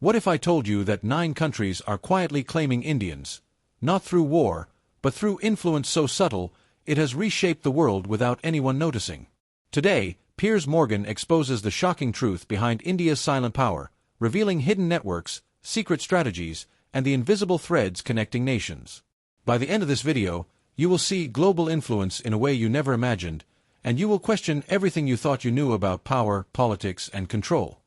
What if I told you that 9 countries are quietly claiming Indians, not through war, but through influence so subtle, it has reshaped the world without anyone noticing? Today, Piers Morgan exposes the shocking truth behind India's silent power, revealing hidden networks, secret strategies, and the invisible threads connecting nations. By the end of this video, you will see global influence in a way you never imagined, and you will question everything you thought you knew about power, politics, and control.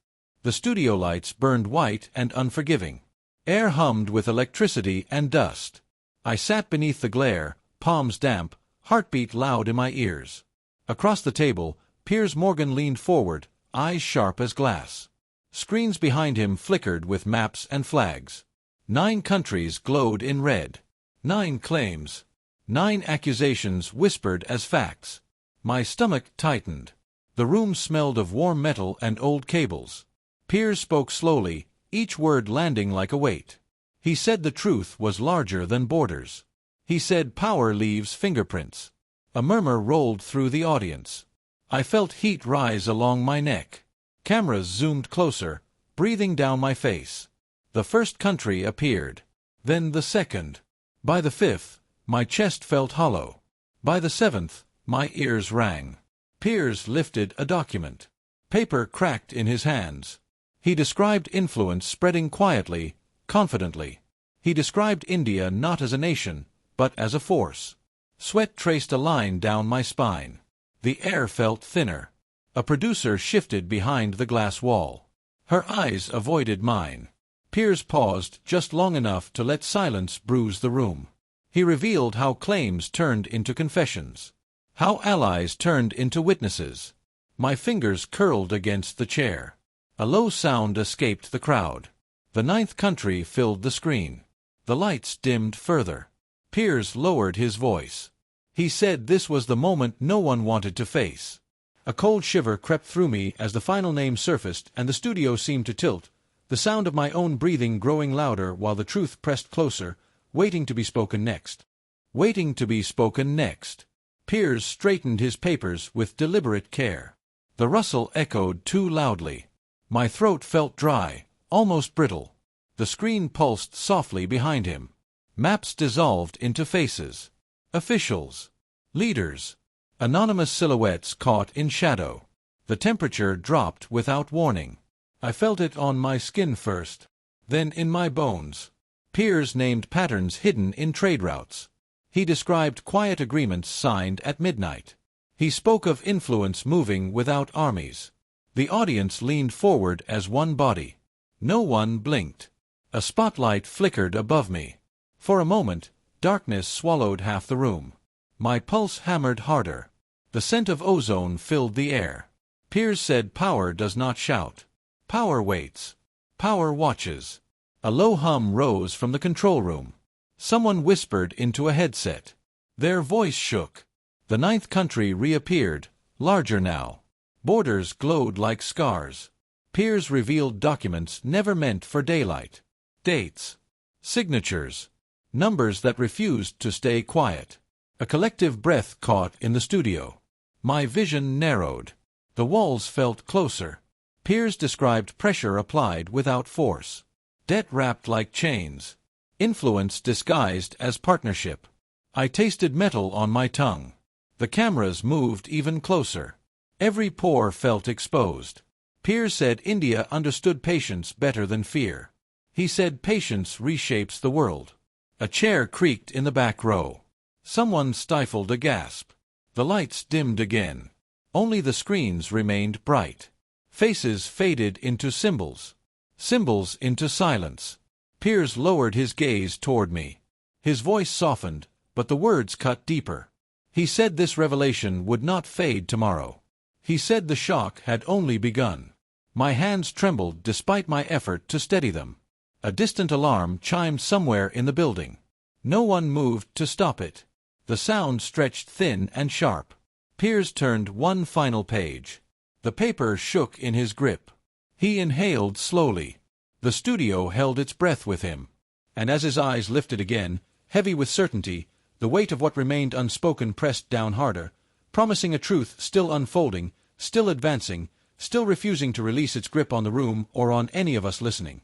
The studio lights burned white and unforgiving. Air hummed with electricity and dust. I sat beneath the glare, palms damp, heartbeat loud in my ears. Across the table, Piers Morgan leaned forward, eyes sharp as glass. Screens behind him flickered with maps and flags. 9 countries glowed in red. 9 claims. 9 accusations whispered as facts. My stomach tightened. The room smelled of warm metal and old cables. Piers spoke slowly, each word landing like a weight. He said the truth was larger than borders. He said power leaves fingerprints. A murmur rolled through the audience. I felt heat rise along my neck. Cameras zoomed closer, breathing down my face. The first country appeared. Then the second. By the 5th, my chest felt hollow. By the 7th, my ears rang. Piers lifted a document. Paper cracked in his hands. He described influence spreading quietly, confidently. He described India not as a nation, but as a force. Sweat traced a line down my spine. The air felt thinner. A producer shifted behind the glass wall. Her eyes avoided mine. Piers paused just long enough to let silence bruise the room. He revealed how claims turned into confessions. How allies turned into witnesses. My fingers curled against the chair. A low sound escaped the crowd. The 9th country filled the screen. The lights dimmed further. Piers lowered his voice. He said this was the moment no one wanted to face. A cold shiver crept through me as the final name surfaced and the studio seemed to tilt, the sound of my own breathing growing louder while the truth pressed closer, waiting to be spoken next. Waiting to be spoken next. Piers straightened his papers with deliberate care. The rustle echoed too loudly. My throat felt dry, almost brittle. The screen pulsed softly behind him. Maps dissolved into faces. Officials. Leaders. Anonymous silhouettes caught in shadow. The temperature dropped without warning. I felt it on my skin first, then in my bones. Piers named patterns hidden in trade routes. He described quiet agreements signed at midnight. He spoke of influence moving without armies. The audience leaned forward as one body. No one blinked. A spotlight flickered above me. For a moment, darkness swallowed half the room. My pulse hammered harder. The scent of ozone filled the air. Piers said power does not shout. Power waits. Power watches. A low hum rose from the control room. Someone whispered into a headset. Their voice shook. The 9th country reappeared, larger now. Borders glowed like scars. Piers revealed documents never meant for daylight. Dates. Signatures. Numbers that refused to stay quiet. A collective breath caught in the studio. My vision narrowed. The walls felt closer. Piers described pressure applied without force. Debt wrapped like chains. Influence disguised as partnership. I tasted metal on my tongue. The cameras moved even closer. Every pore felt exposed. Piers said India understood patience better than fear. He said patience reshapes the world. A chair creaked in the back row. Someone stifled a gasp. The lights dimmed again. Only the screens remained bright. Faces faded into symbols. Symbols into silence. Piers lowered his gaze toward me. His voice softened, but the words cut deeper. He said this revelation would not fade tomorrow. He said the shock had only begun. My hands trembled despite my effort to steady them. A distant alarm chimed somewhere in the building. No one moved to stop it. The sound stretched thin and sharp. Piers turned one final page. The paper shook in his grip. He inhaled slowly. The studio held its breath with him. And as his eyes lifted again, heavy with certainty, the weight of what remained unspoken pressed down harder, promising a truth still unfolding, still advancing, still refusing to release its grip on the room or on any of us listening.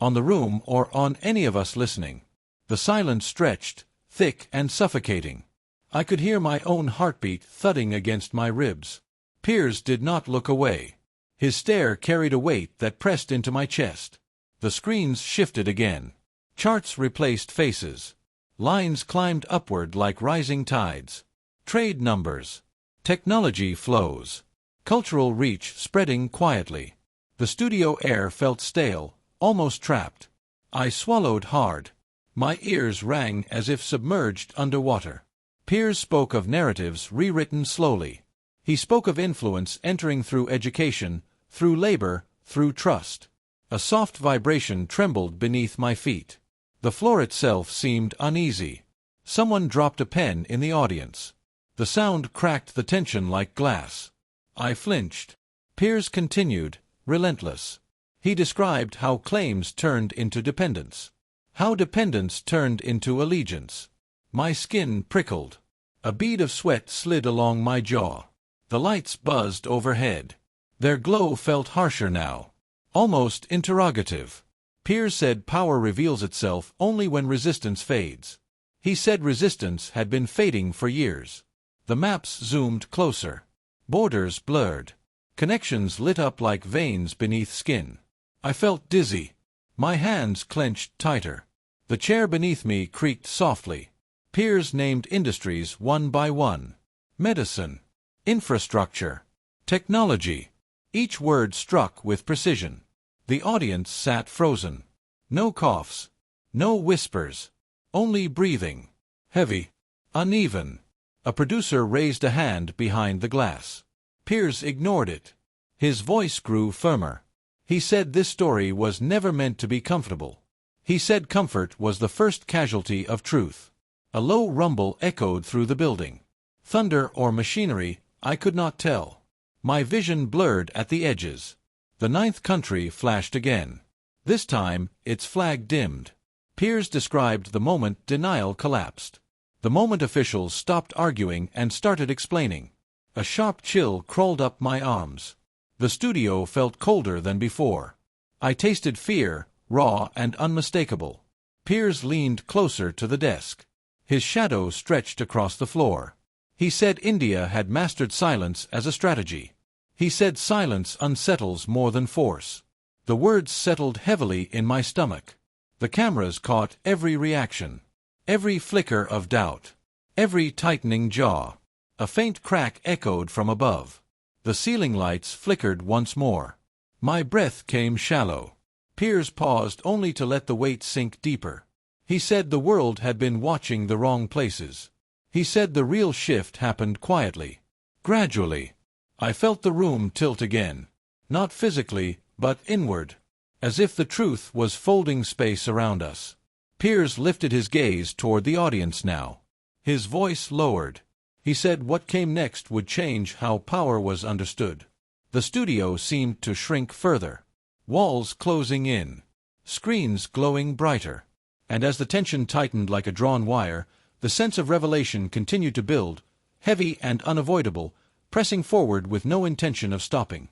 on the room or on any of us listening. The silence stretched, thick and suffocating. I could hear my own heartbeat thudding against my ribs. Piers did not look away. His stare carried a weight that pressed into my chest. The screens shifted again. Charts replaced faces. Lines climbed upward like rising tides. Trade numbers. Technology flows. Cultural reach spreading quietly. The studio air felt stale, almost trapped. I swallowed hard. My ears rang as if submerged underwater. Piers spoke of narratives rewritten slowly. He spoke of influence entering through education, through labor, through trust. A soft vibration trembled beneath my feet. The floor itself seemed uneasy. Someone dropped a pen in the audience. The sound cracked the tension like glass. I flinched. Piers continued, relentless. He described how claims turned into dependence. How dependence turned into allegiance. My skin prickled. A bead of sweat slid along my jaw. The lights buzzed overhead. Their glow felt harsher now. Almost interrogative. Piers said power reveals itself only when resistance fades. He said resistance had been fading for years. The maps zoomed closer. Borders blurred. Connections lit up like veins beneath skin. I felt dizzy. My hands clenched tighter. The chair beneath me creaked softly. Piers named industries one by one. Medicine. Infrastructure. Technology. Each word struck with precision. The audience sat frozen. No coughs. No whispers. Only breathing. Heavy. Uneven. A producer raised a hand behind the glass. Piers ignored it. His voice grew firmer. He said this story was never meant to be comfortable. He said comfort was the first casualty of truth. A low rumble echoed through the building. Thunder or machinery, I could not tell. My vision blurred at the edges. The ninth country flashed again. This time, its flag dimmed. Piers described the moment denial collapsed. The moment officials stopped arguing and started explaining. A sharp chill crawled up my arms. The studio felt colder than before. I tasted fear, raw and unmistakable. Piers leaned closer to the desk. His shadow stretched across the floor. He said India had mastered silence as a strategy. He said silence unsettles more than force. The words settled heavily in my stomach. The cameras caught every reaction. Every flicker of doubt. Every tightening jaw. A faint crack echoed from above. The ceiling lights flickered once more. My breath came shallow. Piers paused only to let the weight sink deeper. He said the world had been watching the wrong places. He said the real shift happened quietly. Gradually. I felt the room tilt again. Not physically, but inward. As if the truth was folding space around us. Piers lifted his gaze toward the audience now. His voice lowered. He said what came next would change how power was understood. The studio seemed to shrink further. Walls closing in. Screens glowing brighter. And as the tension tightened like a drawn wire, the sense of revelation continued to build, heavy and unavoidable, pressing forward with no intention of stopping.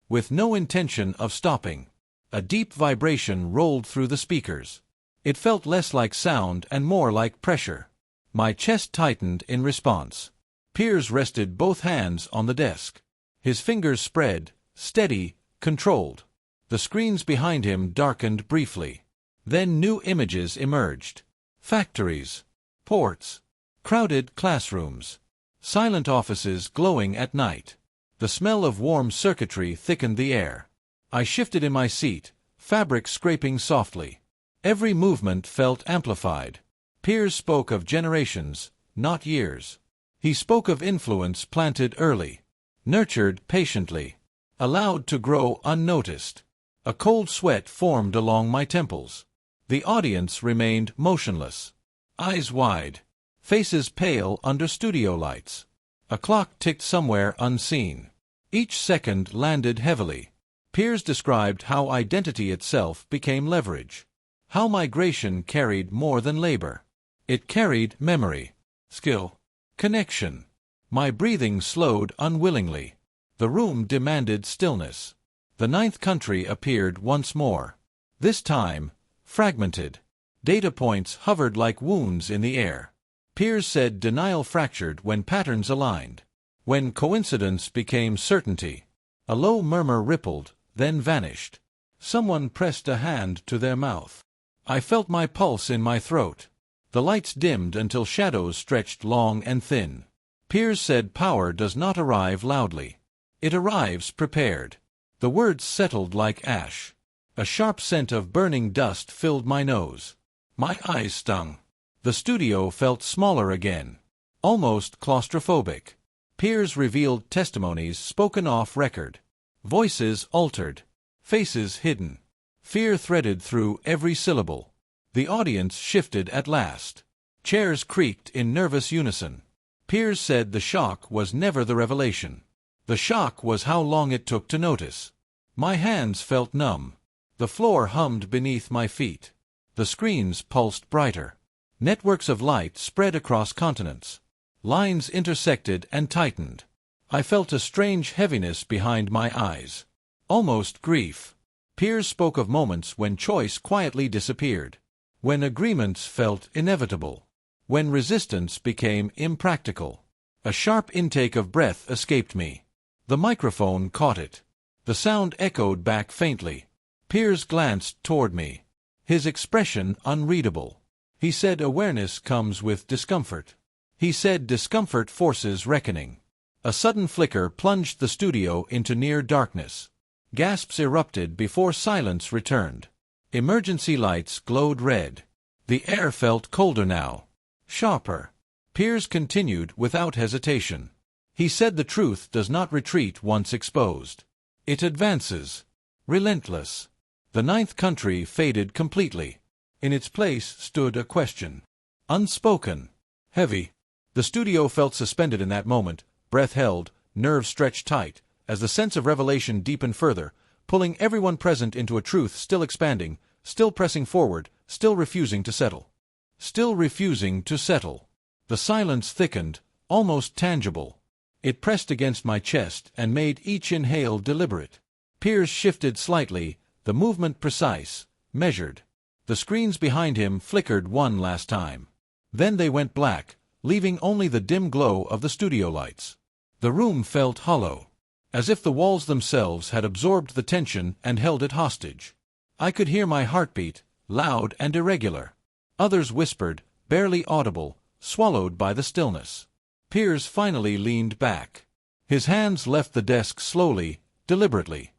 With no intention of stopping. A deep vibration rolled through the speakers. It felt less like sound and more like pressure. My chest tightened in response. Piers rested both hands on the desk. His fingers spread, steady, controlled. The screens behind him darkened briefly. Then new images emerged. Factories. Ports. Crowded classrooms. Silent offices glowing at night. The smell of warm circuitry thickened the air. I shifted in my seat, fabric scraping softly. Every movement felt amplified. Piers spoke of generations, not years. He spoke of influence planted early, nurtured patiently, allowed to grow unnoticed. A cold sweat formed along my temples. The audience remained motionless, eyes wide, faces pale under studio lights. A clock ticked somewhere unseen. Each second landed heavily. Piers described how identity itself became leverage. How migration carried more than labor. It carried memory, skill, connection. My breathing slowed unwillingly. The room demanded stillness. The ninth country appeared once more. This time, fragmented. Data points hovered like wounds in the air. Piers said denial fractured when patterns aligned. When coincidence became certainty. A low murmur rippled, then vanished. Someone pressed a hand to their mouth. I felt my pulse in my throat. The lights dimmed until shadows stretched long and thin. Piers said power does not arrive loudly. It arrives prepared. The words settled like ash. A sharp scent of burning dust filled my nose. My eyes stung. The studio felt smaller again. Almost claustrophobic. Piers revealed testimonies spoken off record. Voices altered. Faces hidden. Fear threaded through every syllable. The audience shifted at last. Chairs creaked in nervous unison. Piers said the shock was never the revelation. The shock was how long it took to notice. My hands felt numb. The floor hummed beneath my feet. The screens pulsed brighter. Networks of light spread across continents. Lines intersected and tightened. I felt a strange heaviness behind my eyes. Almost grief. Piers spoke of moments when choice quietly disappeared. When agreements felt inevitable. When resistance became impractical. A sharp intake of breath escaped me. The microphone caught it. The sound echoed back faintly. Piers glanced toward me. His expression unreadable. He said awareness comes with discomfort. He said discomfort forces reckoning. A sudden flicker plunged the studio into near darkness. Gasps erupted before silence returned. Emergency lights glowed red. The air felt colder now. Sharper. Piers continued without hesitation. He said the truth does not retreat once exposed. It advances. Relentless. The ninth country faded completely. In its place stood a question. Unspoken. Heavy. The studio felt suspended in that moment, breath held, nerves stretched tight, as the sense of revelation deepened further, pulling everyone present into a truth still expanding, still pressing forward, still refusing to settle. Still refusing to settle. The silence thickened, almost tangible. It pressed against my chest and made each inhale deliberate. Piers shifted slightly, the movement precise, measured. The screens behind him flickered one last time. Then they went black, leaving only the dim glow of the studio lights. The room felt hollow, as if the walls themselves had absorbed the tension and held it hostage. I could hear my heartbeat, loud and irregular. Others whispered, barely audible, swallowed by the stillness. Piers finally leaned back. His hands left the desk slowly, deliberately.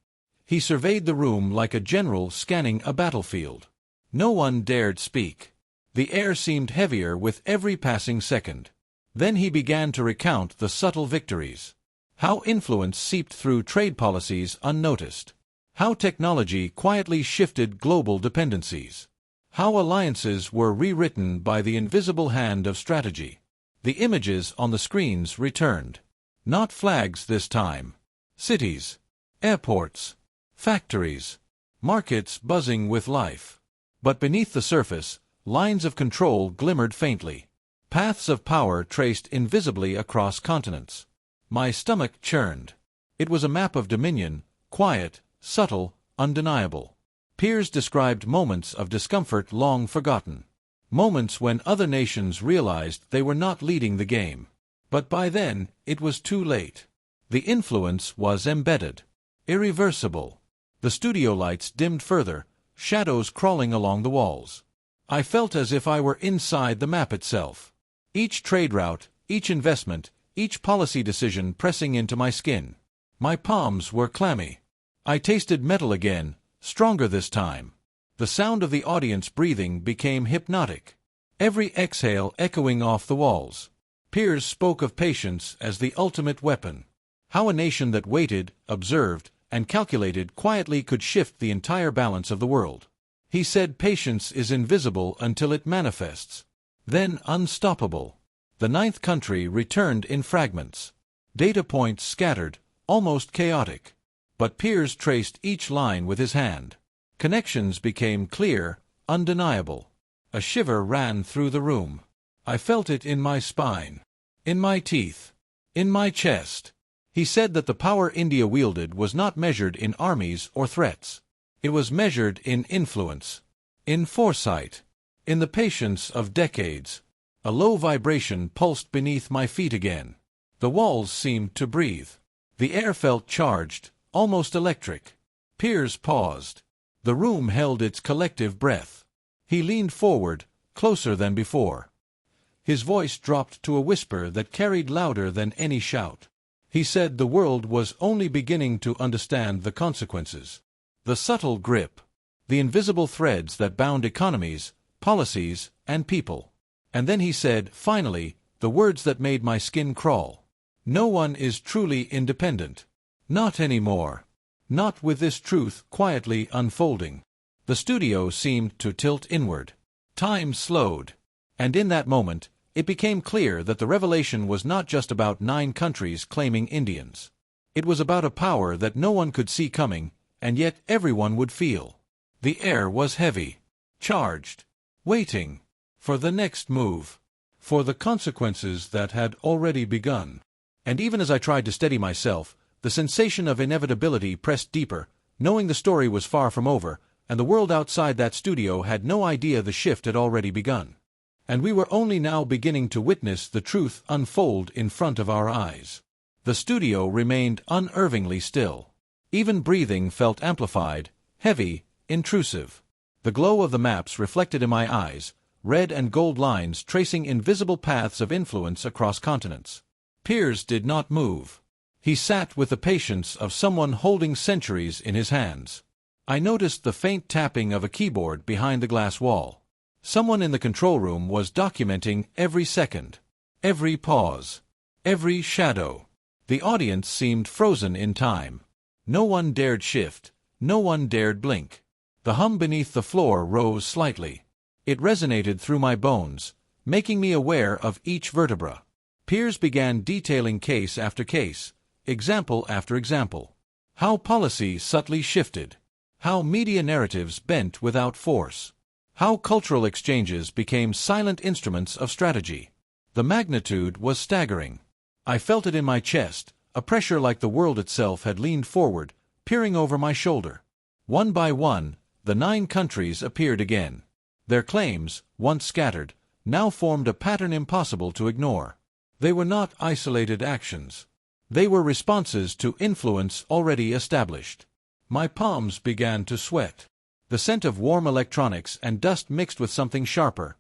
He surveyed the room like a general scanning a battlefield. No one dared speak. The air seemed heavier with every passing second. Then he began to recount the subtle victories. How influence seeped through trade policies unnoticed. How technology quietly shifted global dependencies. How alliances were rewritten by the invisible hand of strategy. The images on the screens returned. Not flags this time. Cities. Airports. Factories. Markets buzzing with life. But beneath the surface, lines of control glimmered faintly. Paths of power traced invisibly across continents. My stomach churned. It was a map of dominion, quiet, subtle, undeniable. Piers described moments of discomfort long forgotten. Moments when other nations realized they were not leading the game. But by then, it was too late. The influence was embedded. Irreversible. The studio lights dimmed further, shadows crawling along the walls. I felt as if I were inside the map itself. Each trade route, each investment, each policy decision pressing into my skin. My palms were clammy. I tasted metal again, stronger this time. The sound of the audience breathing became hypnotic. Every exhale echoing off the walls. Piers spoke of patience as the ultimate weapon. How a nation that waited, observed, and calculated quietly could shift the entire balance of the world. He said patience is invisible until it manifests. Then unstoppable. The ninth country returned in fragments. Data points scattered, almost chaotic. But Piers traced each line with his hand. Connections became clear, undeniable. A shiver ran through the room. I felt it in my spine. In my teeth. In my chest. He said that the power India wielded was not measured in armies or threats. It was measured in influence. In foresight. In the patience of decades. A low vibration pulsed beneath my feet again. The walls seemed to breathe. The air felt charged, almost electric. Piers paused. The room held its collective breath. He leaned forward, closer than before. His voice dropped to a whisper that carried louder than any shout. He said the world was only beginning to understand the consequences. The subtle grip. The invisible threads that bound economies, policies, and people. And then he said, finally, the words that made my skin crawl. No one is truly independent. Not anymore. Not with this truth quietly unfolding. The studio seemed to tilt inward. Time slowed. And in that moment, it became clear that the revelation was not just about 9 countries claiming Indians. It was about a power that no one could see coming, and yet everyone would feel. The air was heavy, charged, waiting for the next move, for the consequences that had already begun. And even as I tried to steady myself, the sensation of inevitability pressed deeper, knowing the story was far from over, and the world outside that studio had no idea the shift had already begun. And we were only now beginning to witness the truth unfold in front of our eyes. The studio remained unervingly still. Even breathing felt amplified, heavy, intrusive. The glow of the maps reflected in my eyes, red and gold lines tracing invisible paths of influence across continents. Piers did not move. He sat with the patience of someone holding centuries in his hands. I noticed the faint tapping of a keyboard behind the glass wall. Someone in the control room was documenting every second, every pause, every shadow. The audience seemed frozen in time. No one dared shift, no one dared blink. The hum beneath the floor rose slightly. It resonated through my bones, making me aware of each vertebra. Piers began detailing case after case, example after example. How policy subtly shifted. How media narratives bent without force. How cultural exchanges became silent instruments of strategy. The magnitude was staggering. I felt it in my chest, a pressure like the world itself had leaned forward, peering over my shoulder. One by one, the 9 countries appeared again. Their claims, once scattered, now formed a pattern impossible to ignore. They were not isolated actions. They were responses to influence already established. My palms began to sweat. The scent of warm electronics and dust mixed with something sharper.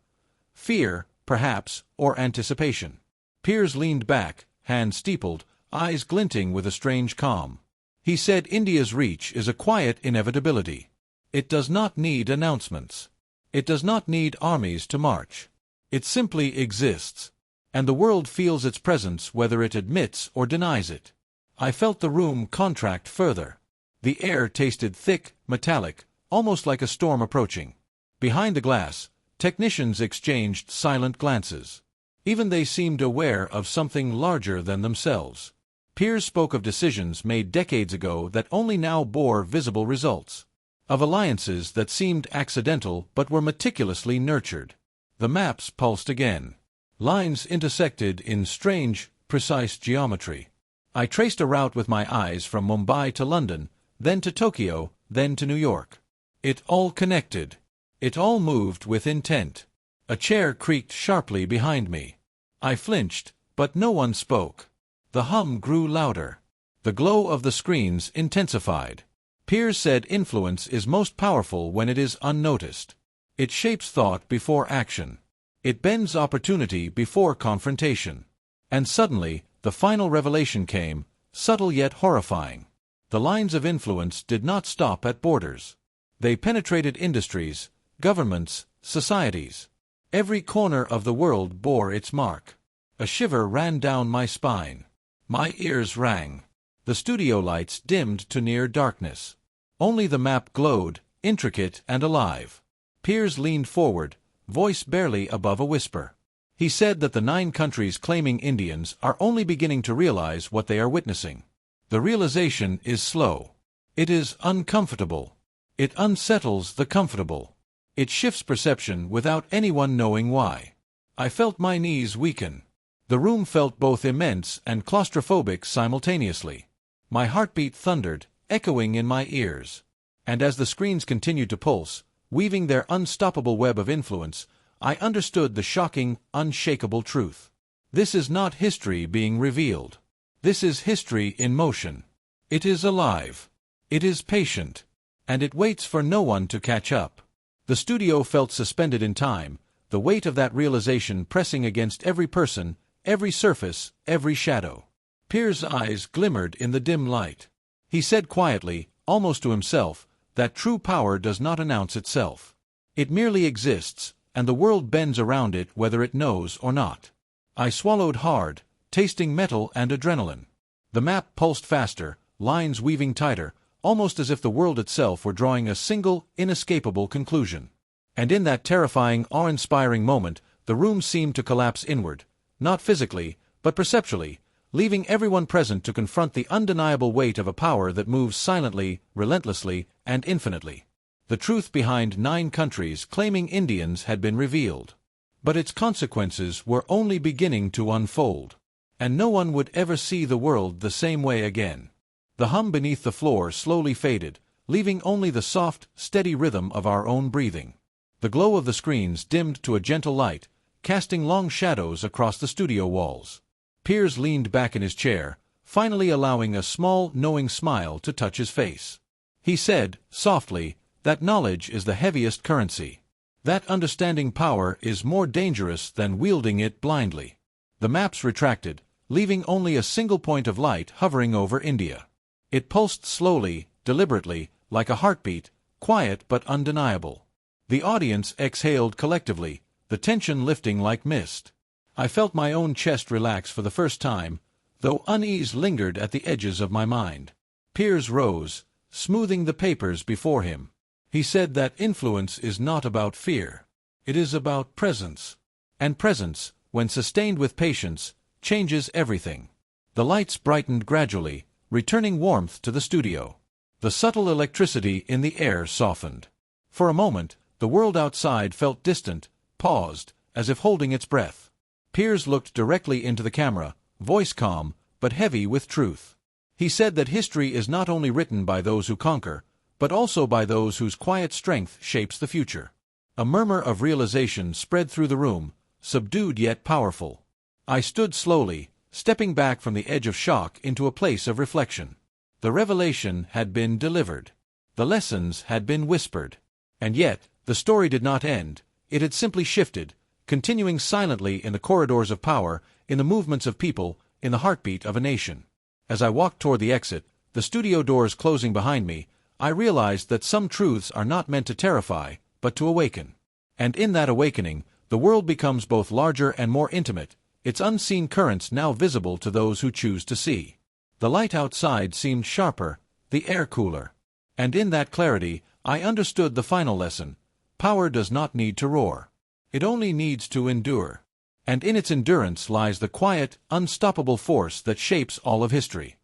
Fear, perhaps, or anticipation. Piers leaned back, hands steepled, eyes glinting with a strange calm. He said India's reach is a quiet inevitability. It does not need announcements. It does not need armies to march. It simply exists. And the world feels its presence whether it admits or denies it. I felt the room contract further. The air tasted thick, metallic, almost like a storm approaching. Behind the glass, technicians exchanged silent glances. Even they seemed aware of something larger than themselves. Piers spoke of decisions made decades ago that only now bore visible results. Of alliances that seemed accidental but were meticulously nurtured. The maps pulsed again. Lines intersected in strange, precise geometry. I traced a route with my eyes from Mumbai to London, then to Tokyo, then to New York. It all connected. It all moved with intent. A chair creaked sharply behind me. I flinched, but no one spoke. The hum grew louder. The glow of the screens intensified. Piers said influence is most powerful when it is unnoticed. It shapes thought before action. It bends opportunity before confrontation. And suddenly, the final revelation came, subtle yet horrifying. The lines of influence did not stop at borders. They penetrated industries, governments, societies. Every corner of the world bore its mark. A shiver ran down my spine. My ears rang. The studio lights dimmed to near darkness. Only the map glowed, intricate and alive. Piers leaned forward, voice barely above a whisper. He said that the 9 countries claiming Indians are only beginning to realize what they are witnessing. The realization is slow. It is uncomfortable. It unsettles the comfortable. It shifts perception without anyone knowing why. I felt my knees weaken. The room felt both immense and claustrophobic simultaneously. My heartbeat thundered, echoing in my ears. And as the screens continued to pulse, weaving their unstoppable web of influence, I understood the shocking, unshakable truth. This is not history being revealed. This is history in motion. It is alive. It is patient. And it waits for no one to catch up. The studio felt suspended in time, the weight of that realization pressing against every person, every surface, every shadow. Piers' eyes glimmered in the dim light. He said quietly, almost to himself, that true power does not announce itself. It merely exists, and the world bends around it whether it knows or not. I swallowed hard, tasting metal and adrenaline. The map pulsed faster, lines weaving tighter, almost as if the world itself were drawing a single, inescapable conclusion. And in that terrifying, awe-inspiring moment, the room seemed to collapse inward, not physically, but perceptually, leaving everyone present to confront the undeniable weight of a power that moves silently, relentlessly, and infinitely. The truth behind 9 countries claiming Indians had been revealed. But its consequences were only beginning to unfold. And no one would ever see the world the same way again. The hum beneath the floor slowly faded, leaving only the soft, steady rhythm of our own breathing. The glow of the screens dimmed to a gentle light, casting long shadows across the studio walls. Piers leaned back in his chair, finally allowing a small, knowing smile to touch his face. He said, softly, that knowledge is the heaviest currency. That understanding power is more dangerous than wielding it blindly. The maps retracted, leaving only a single point of light hovering over India. It pulsed slowly, deliberately, like a heartbeat, quiet but undeniable. The audience exhaled collectively, the tension lifting like mist. I felt my own chest relax for the first time, though unease lingered at the edges of my mind. Piers rose, smoothing the papers before him. He said that influence is not about fear. It is about presence. And presence, when sustained with patience, changes everything. The lights brightened gradually, returning warmth to the studio. The subtle electricity in the air softened. For a moment, the world outside felt distant, paused, as if holding its breath. Piers looked directly into the camera, voice calm, but heavy with truth. He said that history is not only written by those who conquer, but also by those whose quiet strength shapes the future. A murmur of realization spread through the room, subdued yet powerful. I stood slowly, stepping back from the edge of shock into a place of reflection. The revelation had been delivered. The lessons had been whispered. And yet, the story did not end. It had simply shifted, continuing silently in the corridors of power, in the movements of people, in the heartbeat of a nation. As I walked toward the exit, the studio doors closing behind me, I realized that some truths are not meant to terrify, but to awaken. And in that awakening, the world becomes both larger and more intimate, its unseen currents now visible to those who choose to see. The light outside seemed sharper, the air cooler. And in that clarity, I understood the final lesson. Power does not need to roar. It only needs to endure. And in its endurance lies the quiet, unstoppable force that shapes all of history.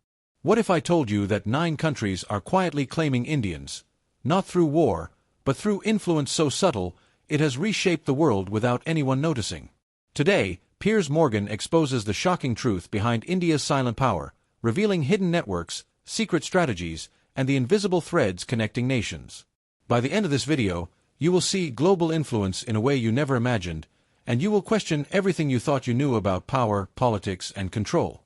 What if I told you that 9 countries are quietly claiming Indians, not through war, but through influence so subtle, it has reshaped the world without anyone noticing? Today, Piers Morgan exposes the shocking truth behind India's silent power, revealing hidden networks, secret strategies, and the invisible threads connecting nations. By the end of this video, you will see global influence in a way you never imagined, and you will question everything you thought you knew about power, politics, and control.